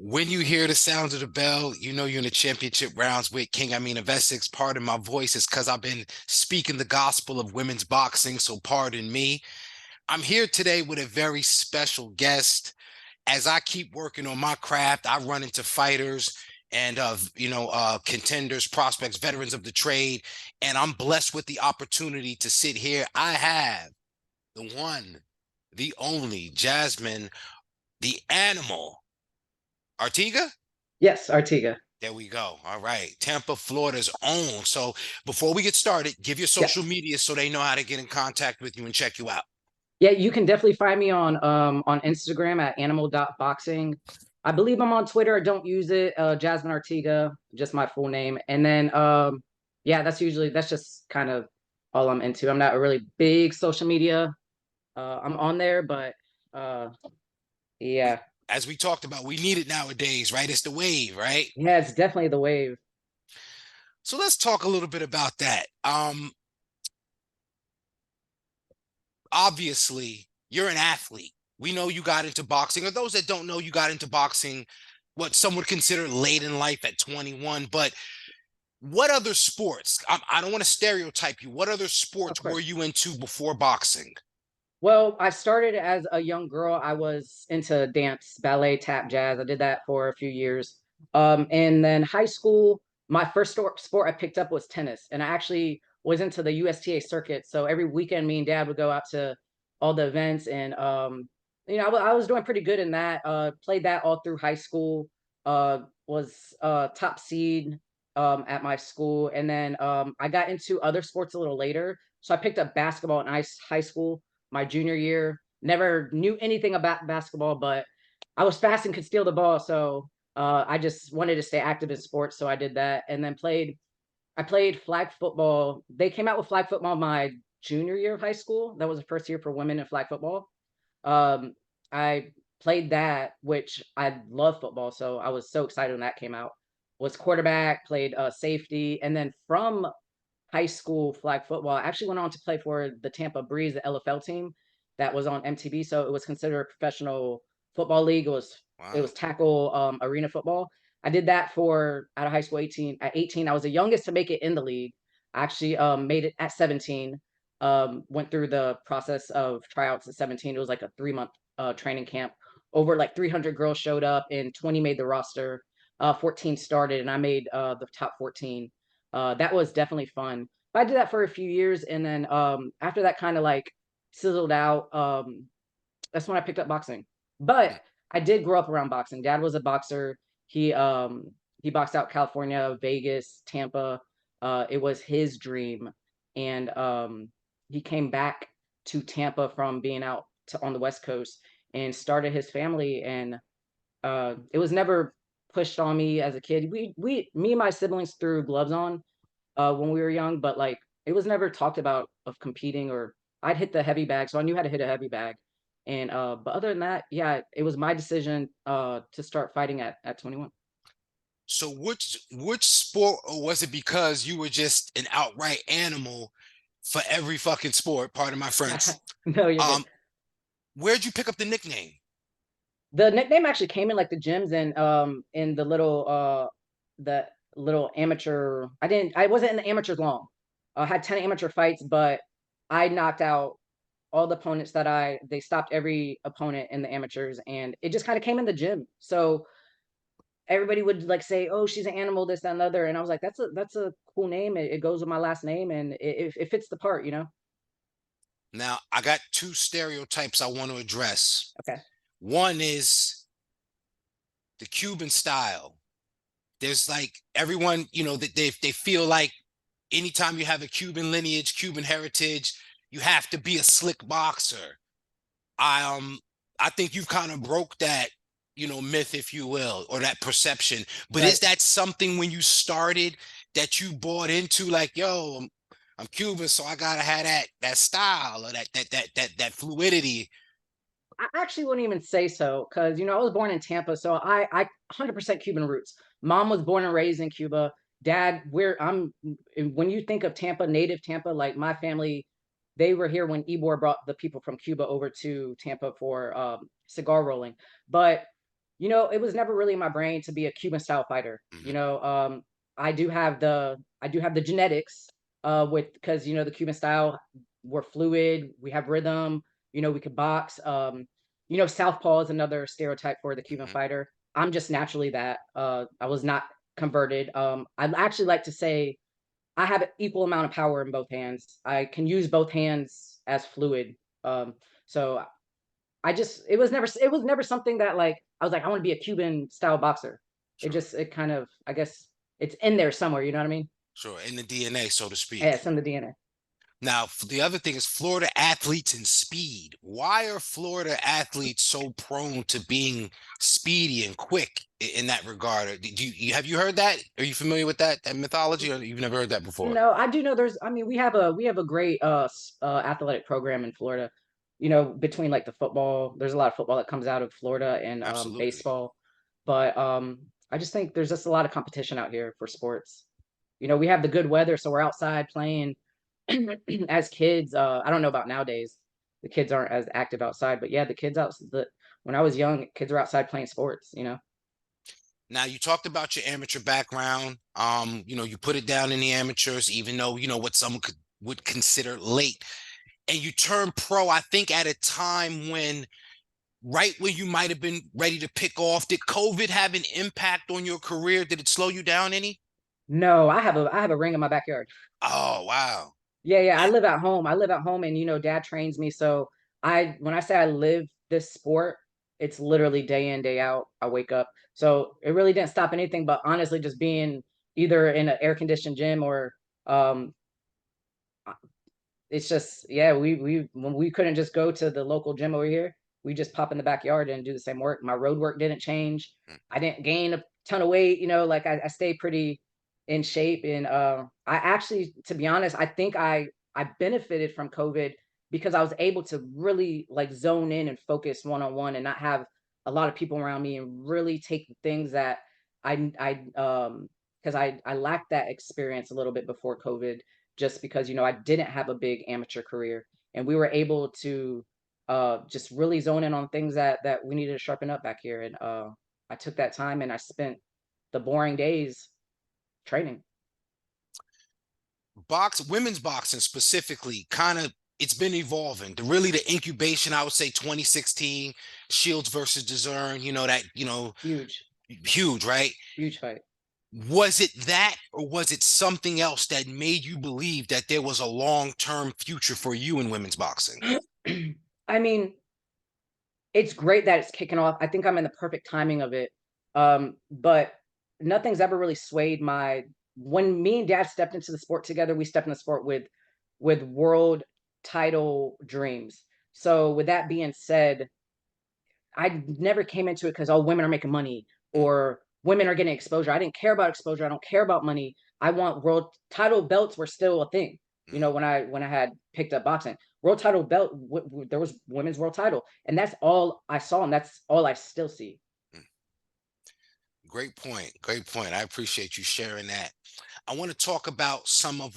When you hear the sound of the bell, you know you're in the championship rounds with King Amin of Essex. Pardon my voice, is because I've been speaking the gospel of women's boxing, so pardon me. I'm here today with a very special guest. As I keep working on my craft, I run into fighters and contenders, prospects, veterans of the trade, and I'm blessed with the opportunity to sit here. I have the one, the only Jasmine, the animal, Artiga. Yes, Artiga. There we go. All right. Tampa, Florida's own. So before we get started, give your social Yes. media so they know how to get in contact with you and check you out. Yeah, you can definitely find me on Instagram at animal.boxing. I believe I'm on Twitter. I don't use it. Jasmine Artiga, just my full name. And then yeah, that's just kind of all I'm into. I'm not a really big social media. I'm on there, but uh We, yeah. as we talked about, we need it nowadays, right? It's the wave, right? Yeah, it's definitely the wave. So let's talk a little bit about that. Obviously, you're an athlete. We know you got into boxing, or those that don't know, you got into boxing, what some would consider late in life at 21. But what other sports? I don't want to stereotype you. What other Of sports were course. you into before boxing? Well, I started as a young girl. I was into dance, ballet, tap, jazz. I did that for a few years. And then high school, my first sport I picked up was tennis, and I actually was into the USTA circuit. So every weekend, me and Dad would go out to all the events, and I was doing pretty good in that. Played that all through high school. Was top seed at my school, and then I got into other sports a little later. So I picked up basketball in high school my junior year. Never knew anything about basketball, but I was fast and could steal the ball. So I just wanted to stay active in sports. So I did that and then I played flag football. They came out with flag football my junior year of high school. That was the first year for women in flag football. Um, I played that, which I love football. So I was so excited when that came out. Was quarterback, played safety. And then from high school flag football. I actually went on to play for the Tampa Breeze, the LFL team that was on MTV. So it was considered a professional football league. It was Wow. tackle arena football. I did that for out of high school 18. At 18, I was the youngest to make it in the league. I actually made it at 17. Went through the process of tryouts at 17. It was like a 3-month training camp. Over like 300 girls showed up and 20 made the roster. 14 started and I made the top 14. That was definitely fun. But I did that for a few years, and then after that kind of like sizzled out, that's when I picked up boxing. But I did grow up around boxing. Dad was a boxer. He boxed out California, Vegas, Tampa. It was his dream, and he came back to Tampa from being out on the West Coast and started his family. And it was never pushed on me as a kid. Me and my siblings threw gloves on when we were young, but like it was never talked about of competing or I'd hit the heavy bag, so I knew how to hit a heavy bag. And but other than that, yeah, it was my decision to start fighting at 21. So which sport, or was it because you were just an outright animal for every fucking sport? Pardon my French. No, you're good. Um, where'd you pick up the nickname? The nickname actually came in like the gyms and in the little amateur. I wasn't in the amateurs long. I had 10 amateur fights, but I knocked out all the opponents they stopped every opponent in the amateurs and it just kind of came in the gym. So everybody would like say, "Oh, she's an animal, this, that, and the other." And I was like, that's a cool name. It goes with my last name and it fits the part, you know? Now, I got two stereotypes I want to address. Okay. One is the Cuban style. There's like everyone, that they feel like anytime you have a Cuban lineage, Cuban heritage, you have to be a slick boxer. I think you've kind of broke that, myth, if you will, or that perception. But is Right. that something when you started that you bought into, like, yo, I'm Cuban, so I gotta have that style or that fluidity? I actually wouldn't even say so because I was born in Tampa, so I 100% Cuban roots. Mom was born and raised in Cuba. Dad, when you think of Tampa, native Tampa, like my family, they were here when Ybor brought the people from Cuba over to Tampa for cigar rolling. But it was never really in my brain to be a Cuban style fighter. Hmm. I do have the genetics with because the Cuban style, we're fluid, we have rhythm, we could box. Southpaw is another stereotype for the Cuban Hmm. fighter. I'm just naturally that. I was not converted. I'd actually like to say I have an equal amount of power in both hands. I can use both hands as fluid. So it was never something that like I was like I want to be a Cuban style boxer. Sure, It kind of I guess it's in there somewhere. You know what I mean? sure. In the DNA, so to Yeah, speak. it's in the DNA. Now, the other thing is Florida athletes and speed. Why are Florida athletes so prone to being speedy and quick in that regard? Did have you heard that? Are you familiar with that mythology, or you've never heard that before? No, I do know there's. I mean, we have a great athletic program in Florida. Between like the football, there's a lot of football that comes out of Florida and Absolutely. baseball, but I just think there's just a lot of competition out here for sports. We have the good weather, so we're outside playing as kids. I don't know about nowadays. The kids aren't as active outside, but yeah, the kids out. When I was young, kids were outside playing sports. Now you talked about your amateur background. You put it down in the amateurs, even though what some would consider late. And you turned pro, I think, at a time when right when you might have been ready to pick off. Did COVID have an impact on your career? Did it slow you down any? No, I have a ring in my backyard. Oh, wow. Yeah, yeah. I Man, live at home. I live at home, and dad trains me. So I when I say I live this sport, it's literally day in, day out. I wake up. So it really didn't stop anything, but honestly, just being either in an air conditioned gym or um it's just yeah, we when we couldn't just go to the local gym over here, we just pop in the backyard and do the same work. My road work didn't change. mm, I didn't gain a ton of weight, like I stayed pretty in shape. And I actually, to be honest, I think I benefited from COVID because I was able to really like zone in and focus one on one and not have a lot of people around me and really take the things that I because I lacked that experience a little bit before COVID just because I didn't have a big amateur career, and we were able to just really zone in on things that we needed to sharpen up back here. And I took that time and I spent the boring days training. women's boxing specifically, kind of it's been evolving. The incubation, I would say 2016, Shields versus Dezurn, Huge, huge, right? huge fight. Was it that, or was it something else that made you believe that there was a long-term future for you in women's boxing? I mean, it's great that it's kicking off. I think I'm in the perfect timing of it. But nothing's ever really swayed my when me and dad stepped into the sport together, we stepped in the sport with world title dreams. So with that being said, I never came into it because oh, women are making money Mm, or women are getting exposure. I didn't care about exposure. I don't care about money. I want world title belts were still a thing. mm, When I had picked up boxing, world title belt, there was women's world title, and that's all I saw, and that's all I still see. mm. Great point. Great point. I appreciate you sharing that. I want to talk about some of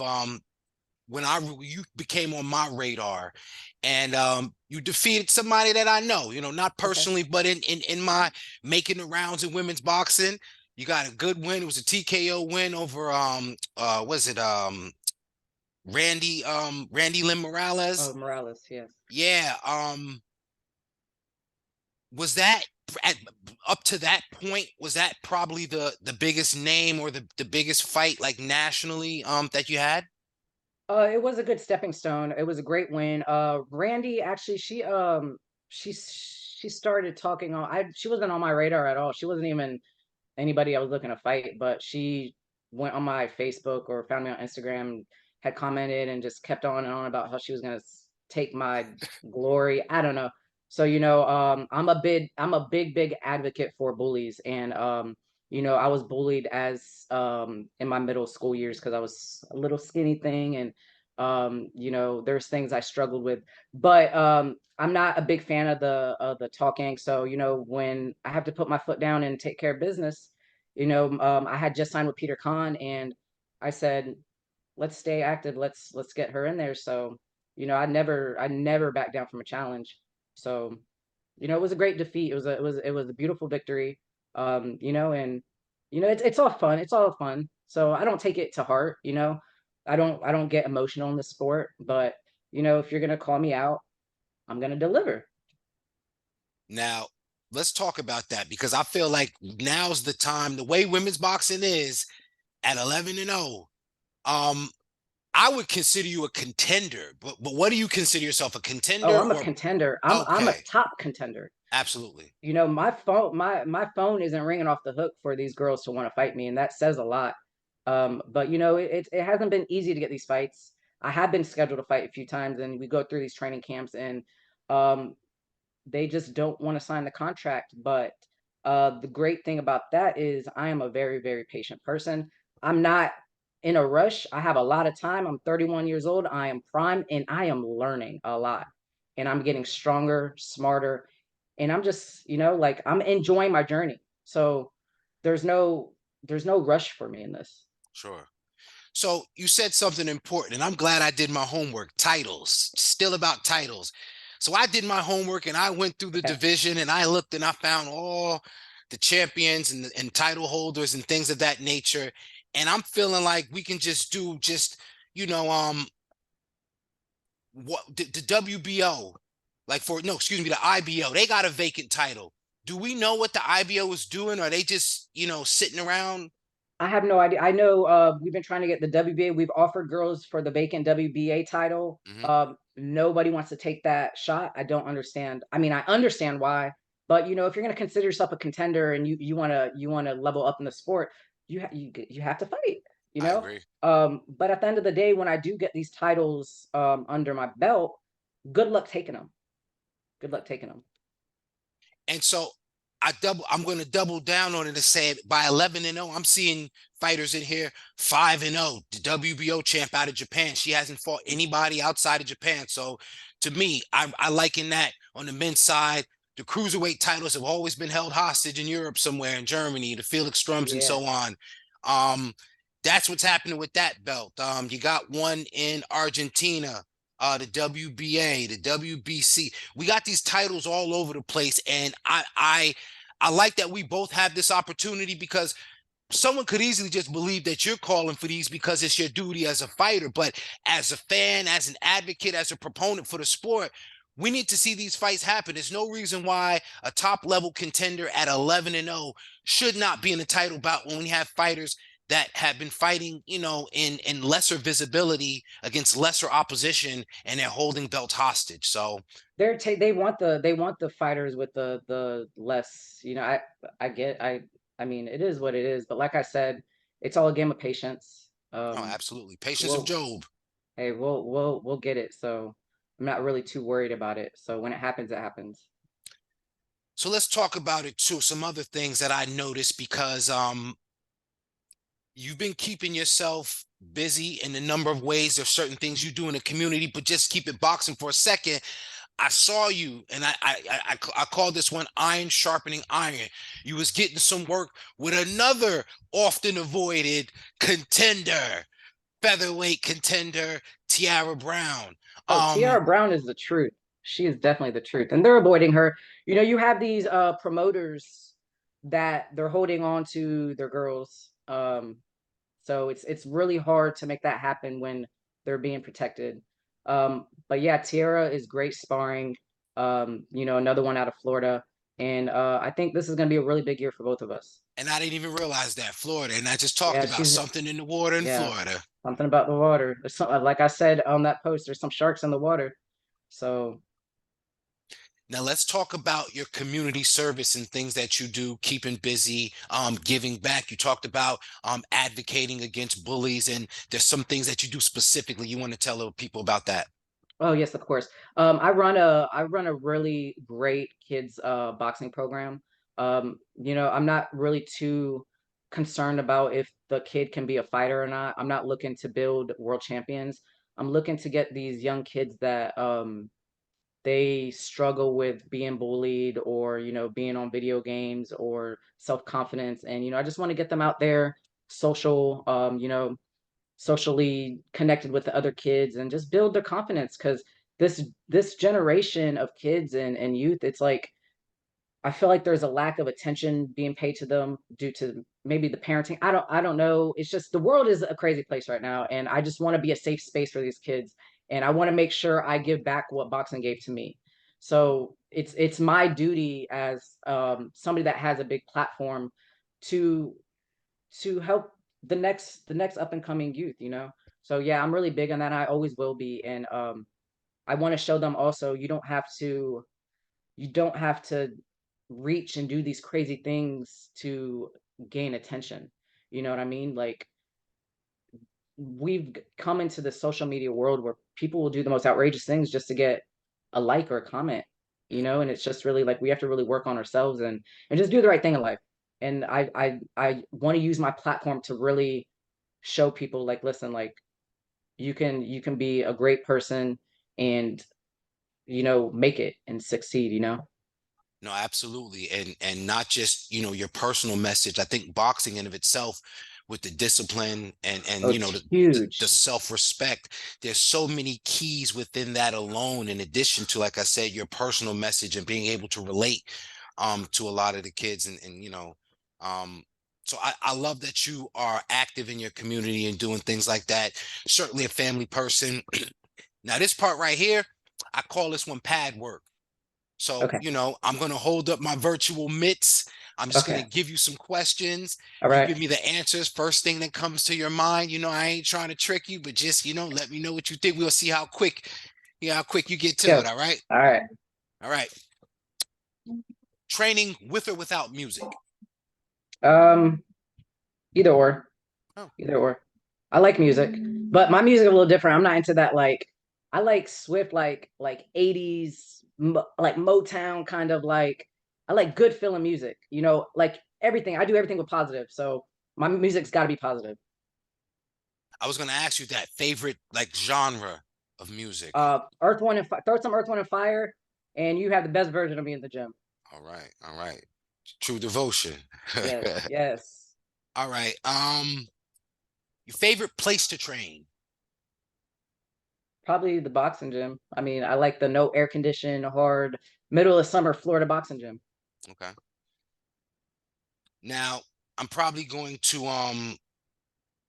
when you became on my radar, and you defeated somebody that I know, not Okay. personally, but in my making the rounds in women's boxing. You got a good win. It was a TKO win over was it Randy Lynn Oh, Morales? Morales, yes. Yeah. Was that at up to that point, was that probably the biggest name or the biggest fight like nationally that you had? It was a good stepping stone. It was a great win. Randy actually, she started talking on. She wasn't on my radar at all. She wasn't even anybody I was looking to fight, but she went on my Facebook or found me on Instagram, had commented and just kept on and on about how she was gonna take my glory. I don't know. So I'm a big advocate for bullies, and I was bullied as in my middle school years because I was a little skinny thing, and there's things I struggled with, but I'm not a big fan of the talking. So when I have to put my foot down and take care of business, I had just signed with Peter Khan, and I said, "Let's stay active. Let's get her in there." So I never back down from a challenge. So It was a great defeat. It was a beautiful victory. And it's all fun. It's all fun. So I don't take it to heart. I don't get emotional in the sport, but if you're gonna call me out, I'm gonna deliver. Now, let's talk about that because I feel like now's the time. The way women's boxing is at 11-0, um, I would consider you a contender. But what do you consider yourself, a Oh, contender I'm a or contender. I'm a okay? top contender. Absolutely, My phone isn't ringing off the hook for these girls to want to fight me, and that says a lot. But it hasn't been easy to get these fights. I have been scheduled to fight a few times, and we go through these training camps, and um, they just don't want to sign the contract. But the great thing about that is I am a very, very patient person. I'm not in a rush. I have a lot of time. I'm 31 years old. I am prime, and I am learning a lot, and I'm getting stronger, smarter, and I'm just, like I'm enjoying my journey. So there's no there's no rush for me in this. sure. So you said something important, and I'm glad I did my homework. Titles, still about titles. So I did my homework and I went through the Okay. division and I looked and I found all the champions and title holders and things of that nature. And I'm feeling like we can just do just, you know, what the WBO, like for no, excuse me, the IBO, they got a vacant title. Do we know what the IBO is doing? Are they just, sitting around? I have no idea. I know we've been trying to get the WBA. We've offered girls for the vacant WBA title. Mhm. Nobody wants to take that shot. I don't understand. I mean, I understand why, but if you're going to consider yourself a contender and you want to level up in the sport, you have to fight. You I know. agree. But at the end of the day, when I do get these titles under my belt, good luck taking them. Good luck taking them. And so I'm going to double down on it and say it by 11-0. I'm seeing fighters in here 5-0. The WBO champ out of Japan. She hasn't fought anybody outside of Japan. So to me, I liken that on the men's side. The cruiserweight titles have always been held hostage in Europe somewhere, in Germany, the Felix Strums and Yeah. so on. Um, that's what's happening with that belt. You got one in Argentina, the WBA, the WBC. We got these titles all over the place, and I like that we both have this opportunity because someone could easily just believe that you're calling for these because it's your duty as a fighter. But as a fan, as an advocate, as a proponent for the sport, we need to see these fights happen. There's no reason why a top level contender at 11-0 should not be in a title bout when we have fighters that have been fighting, in lesser visibility against lesser opposition, and they're holding belts hostage. So, They want the fighters with the less, I get I mean it is what it is, but like I said, it's all a game of patience. no, absolutely. Patience of We'll Job. Hey, we'll get it. So I'm not really too worried about it. So when it happens, it happens. So let's talk about it too. Some other things that I noticed because you've been keeping yourself busy in a number of ways. There's certain things you do in the community, but just keep it boxing for a second. I saw you, and I call this one iron sharpening iron. You was getting some work with another often avoided contender, featherweight contender, Tiara Brown. Oh, Um, Tiara Brown is the truth. She is definitely the truth. And they're avoiding her. You have these promoters that they're holding on to their girls. So it's really hard to make that happen when they're being protected. But yeah, Tiara is great sparring. Another one out of Florida. And I think this is gonna be a really big year for both of us. and I didn't even realize that Florida, and I just talked Yeah, about she's something in the water in yeah, Florida. something about the water. There's some, like I said on that post, there's some sharks in the water. So Now let's talk about your community service and things that you do, keeping busy, giving back. You talked about advocating against bullies, and there's some things that you do specifically. You want to tell people about that? oh yes, of course. I run a really great kids boxing program. I'm not really too concerned about if the kid can be a fighter or not. I'm not looking to build world champions. I'm looking to get these young kids that they struggle with being bullied or being on video games or self-confidence, and I just want to get them out there, social, socially connected with the other kids and just build their confidence because this generation of kids and youth, it's like I feel like there's a lack of attention being paid to them due to maybe the parenting. I don't know. It's just the world is a crazy place right now, and I just want to be a safe space for these kids, and I want to make sure I give back what boxing gave to me. So it's my duty as somebody that has a big platform to help the next up and coming youth, you know. So yeah, I'm really big on that. I always will be, and I want to show them also you don't have to reach and do these crazy things to gain attention. You know what I mean? Like we've come into the social media world where people will do the most outrageous things just to get a like or a comment, you know, and it's just really like we have to really work on ourselves and just do the right thing in life. And I want to use my platform to really show people like listen, like you can be a great person and make it and succeed, you know. No, absolutely. And not just, your personal message. I think boxing in of itself with the discipline and Oh, you know it's the huge. self-respect, there's so many keys within that alone, in addition to, like I said, your personal message and being able to relate to a lot of the kids and um so I love that you are active in your community and doing things like that. Certainly a family person. Now this part right here, I call this one pad work. So, Okay. I'm going to hold up my virtual mitts. I'm just going to Okay. give you some questions. All You right. give me the answers. First thing that comes to your mind. I ain't trying to trick you, but just, let me know what you think. We'll see how quick you get Let's to it. go. All right. All right. All right. Training with or without music. Um, either or. Oh, Either or. I like music, but my music is a little different. I'm not into that like I like Swift like 80s like Motown kind of like I like good feeling music, like everything. I do everything with positive. So my music's got to be positive. I was going to ask you that favorite like genre of music. Earth, Wind and throw some Earth, Wind and Fire and you have the best version of me in the gym. All right. All right. True devotion. Yes, yes. All right. Your favorite place to train. Probably the boxing gym. I mean, I like the no air condition, hard middle of summer Florida boxing gym. Okay. Now, I'm probably going to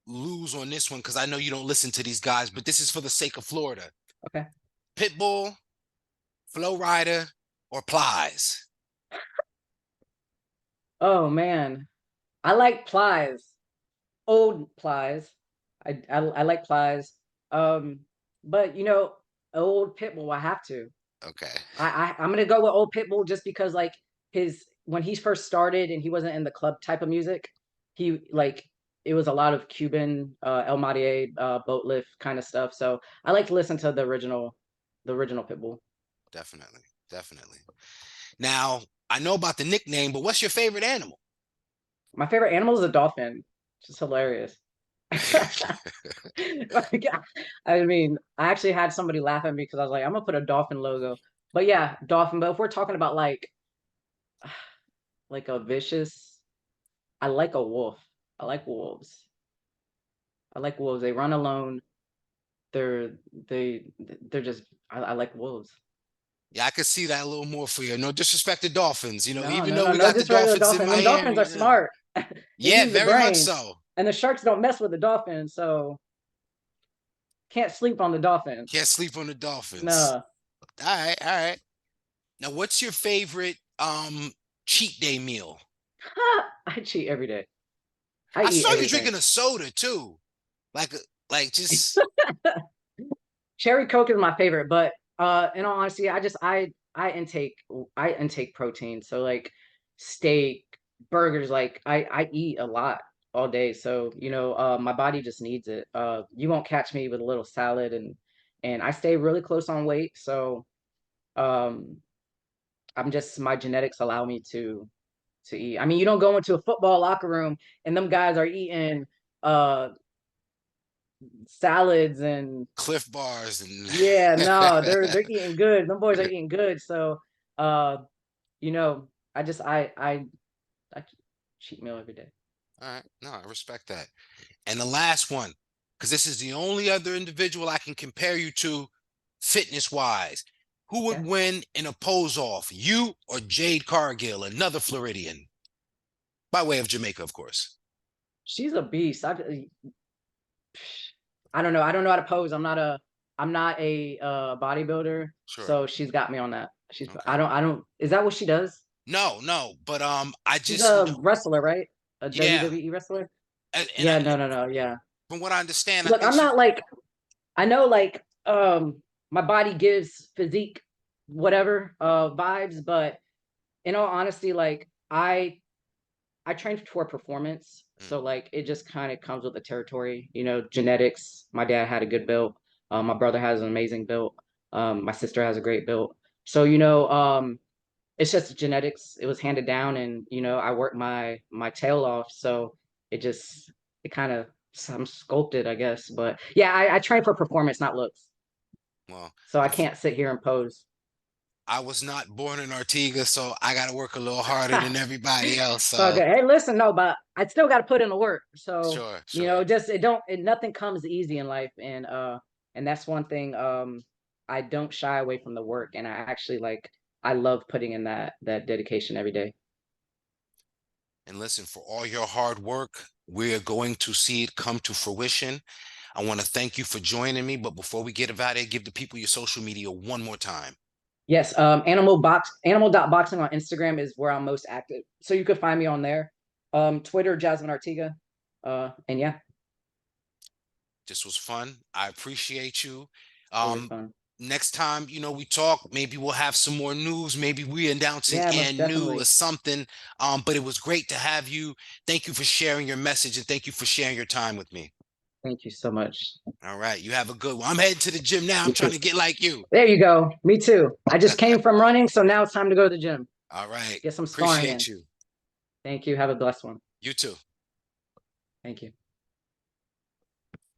lose on this one because I know you don't listen to these guys, but this is for the sake of Florida. Okay. Pitbull, Flow Rider, or Plies? Oh man. I like Plies. Old Plies. I like Plies. Um, but old Pitbull, I have to. Okay, I'm gonna go with old Pitbull just because like his when he first started and he wasn't in the club type of music, he like it was a lot of Cuban El Marie boat lift kind of stuff. So I like to listen to the original Pitbull. definitely, definitely. Now, I know about the nickname, but what's your favorite animal? My favorite animal is a dolphin. Just hilarious. Like, I mean, I actually had somebody laugh at me because I was like, I'm gonna put a dolphin logo. But yeah, dolphin. But if we're talking about like a vicious, I like a wolf. I like wolves. I like wolves. They run alone. They're they're just I like wolves. Yeah, I could see that a little more for you. No disrespect to dolphins, No, even no, though no, we no got the disrespect to the dolphins in dolphin. Them dolphins Miami. are smart. They Yeah, use their very much brains. so. And the sharks don't mess with the dolphins, so can't sleep on the dolphins. Can't sleep on the dolphins. No. All right, all right. Now, what's your favorite cheat day meal? I cheat every day. I I eat saw you everything. drinking a soda too. Like just Cherry Coke is my favorite, but in all honesty, I intake protein. So like steak, burgers, like I eat a lot all day. So, my body just needs it. You won't catch me with a little salad and I stay really close on weight. So um my genetics allow me to eat. I mean, you don't go into a football locker room and them guys are eating uh salads and Cliff Bars and yeah, no, they're eating good. Them boys are eating good. So, uh, I just I cheat meal every day. all right. No, I respect that. And the last one, because this is the only other individual I can compare you to fitness wise. Who Okay. would win in a pose-off, you or Jade Cargill, another Floridian, by way of Jamaica, of course? She's a beast. I don't know. I don't know how to pose. I'm not a bodybuilder, Sure. so she's got me on that. Okay. I don't is that what she does? No, no, but I She's just a know, wrestler, right? A yeah, WWE wrestler? and Yeah, no, no, no, yeah. from what I understand, I Look, think I'm she. not like I know like my body gives physique whatever vibes, but in all honesty, like I trained for performance, Mm, so like it just kind of comes with the territory, you know, genetics. My dad had a good build. My brother has an amazing build. My sister has a great build. So it's just genetics. It was handed down, and I worked my tail off. So it just it kind of I'm sculpted, I guess. But yeah, I train for performance, not looks. well, So I unf can't sit here and pose. I was not born in Artiga, so I got to work a little harder than everybody else. So So okay. Hey, listen, no, but I still got to put in the work. So sure, sure. just nothing comes easy in life, and that's one thing. I don't shy away from the work, and I actually I love putting in that dedication every day. And listen, for all your hard work, we're going to see it come to fruition. I want to thank you for joining me, but before we get about it, give the people your social media one more time. Yes, animal dot boxing on Instagram is where I'm most active. So you could find me on there. Twitter, Jasmine Artiga. And yeah, This was fun. I appreciate you. always Um, fun. Next time, we talk, maybe we'll have some more news. Maybe we announcing Yeah, most and new or definitely. something. But it was great to have you. Thank you for sharing your message and thank you for sharing your time with me. Thank you so much. All right. You have a good one. I'm heading to the gym now. I'm You trying too. to get like you. There you go. Me too. I just came from running, so now it's time to go to the gym. All right. Get some sparring Appreciate in. you. Thank you. Have a blessed one. You too. Thank you.